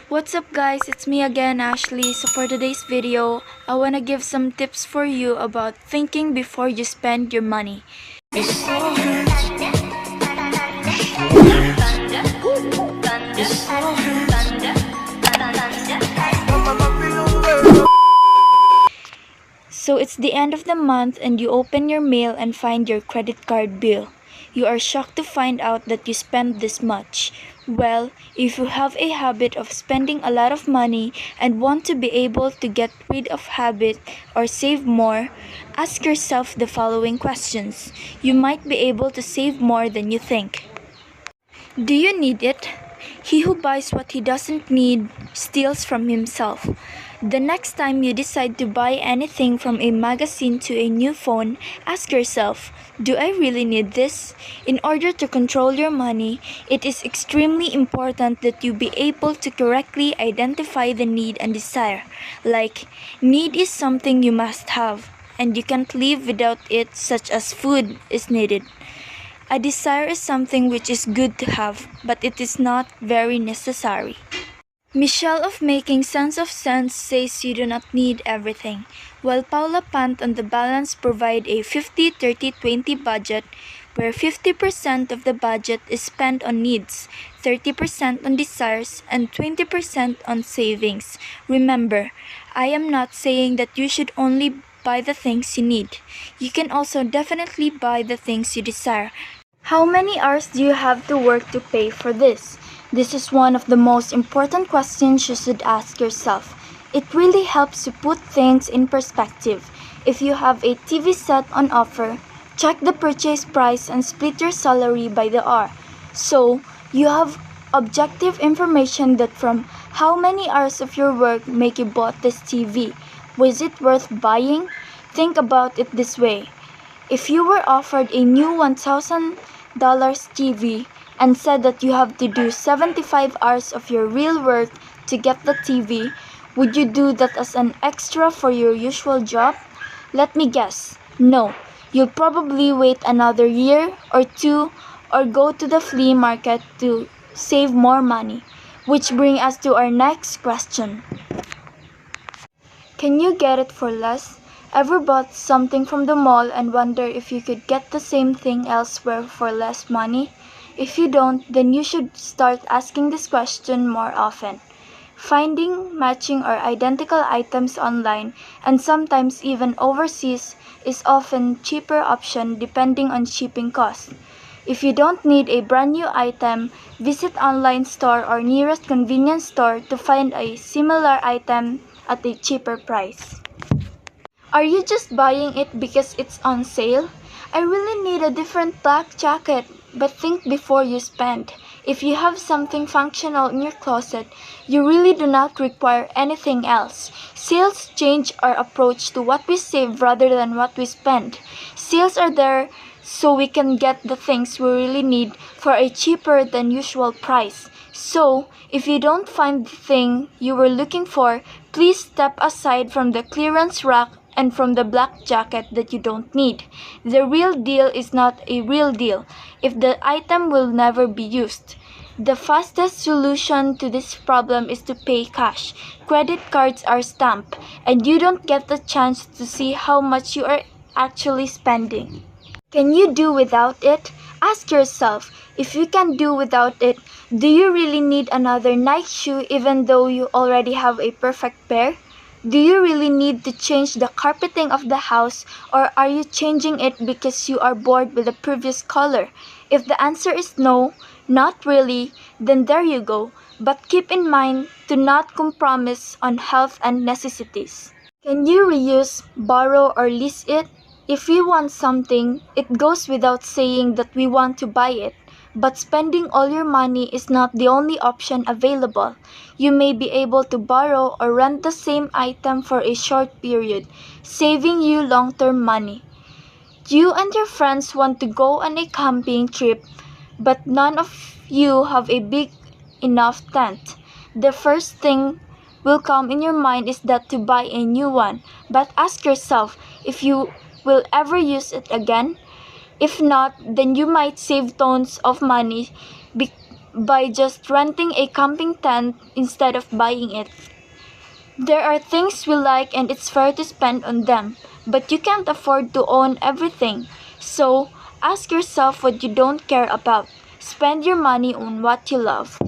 What's up guys, it's me again Ashley. So for today's video, I wanna give some tips for you about thinking before you spend your money. So it's the end of the month and you open your mail and find your credit card bill. You are shocked to find out that you spent this much. Well, if you have a habit of spending a lot of money and want to be able to get rid of habit or save more, ask yourself the following questions. You might be able to save more than you think. Do you need it? He who buys what he doesn't need steals from himself. The next time you decide to buy anything from a magazine to a new phone, ask yourself, do I really need this? In order to control your money, it is extremely important that you be able to correctly identify the need and desire. Like, need is something you must have, and you can't live without it, such as food is needed. A desire is something which is good to have, but it is not very necessary. Michelle of Making Sense of Sense says you do not need everything, while Paula Pant on The Balance provide a 50-30-20 budget where 50% of the budget is spent on needs, 30% on desires, and 20% on savings. Remember, I am not saying that you should only buy the things you need. You can also definitely buy the things you desire. How many hours do you have to work to pay for this? This is one of the most important questions you should ask yourself. It really helps you put things in perspective. If you have a TV set on offer, check the purchase price and split your salary by the hour. So, you have objective information that from how many hours of your work make you bought this TV. Was it worth buying? Think about it this way. If you were offered a new $1,000 TV and said that you have to do 75 hours of your real work to get the TV, would you do that as an extra for your usual job? Let me guess. No. You'll probably wait another year or two or go to the flea market to save more money. Which brings us to our next question. Can you get it for less? Ever bought something from the mall and wonder if you could get the same thing elsewhere for less money? If you don't, then you should start asking this question more often. Finding matching or identical items online and sometimes even overseas is often cheaper option depending on shipping costs. If you don't need a brand new item, visit online store or nearest convenience store to find a similar item at a cheaper price. Are you just buying it because it's on sale? I really need a different black jacket, but think before you spend. If you have something functional in your closet, you really do not require anything else. Sales change our approach to what we save rather than what we spend. Sales are there so we can get the things we really need for a cheaper than usual price. So, if you don't find the thing you were looking for, please step aside from the clearance rack and from the black jacket that you don't need. The real deal is not a real deal if the item will never be used. The fastest solution to this problem is to pay cash. Credit cards are stamped, and you don't get the chance to see how much you are actually spending. Can you do without it? Ask yourself, if you can do without it, do you really need another Nike shoe even though you already have a perfect pair? Do you really need to change the carpeting of the house, or are you changing it because you are bored with the previous color? If the answer is no, not really, then there you go. But keep in mind to not compromise on health and necessities. Can you reuse, borrow, or lease it? If we want something, it goes without saying that we want to buy it. But spending all your money is not the only option available. You may be able to borrow or rent the same item for a short period, saving you long-term money. You and your friends want to go on a camping trip, but none of you have a big enough tent. The first thing will come in your mind is that to buy a new one, but ask yourself if you will ever use it again. If not, then you might save tons of money by just renting a camping tent instead of buying it. There are things we like and it's fair to spend on them, but you can't afford to own everything. So, ask yourself what you don't care about. Spend your money on what you love.